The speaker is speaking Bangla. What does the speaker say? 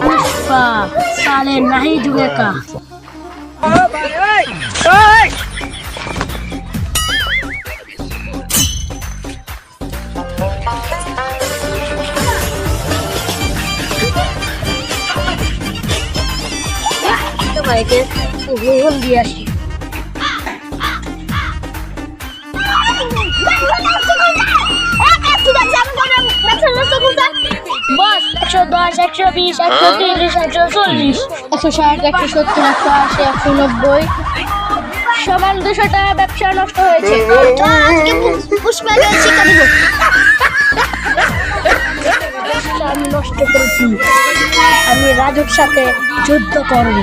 पुष्पा साले नहीं जुड़ेगा। ভাইকে ভুল দিয়ে আসি। বস 110, 120, 130, 140, 160, 170, 180, 190 সমান 200 টাকা ব্যবসা নষ্ট হয়েছে। আজকে পুষ্পা শিক্ষা দিব। আমি নষ্ট করেছি, আমি রাজুর সাথে যুদ্ধ করব।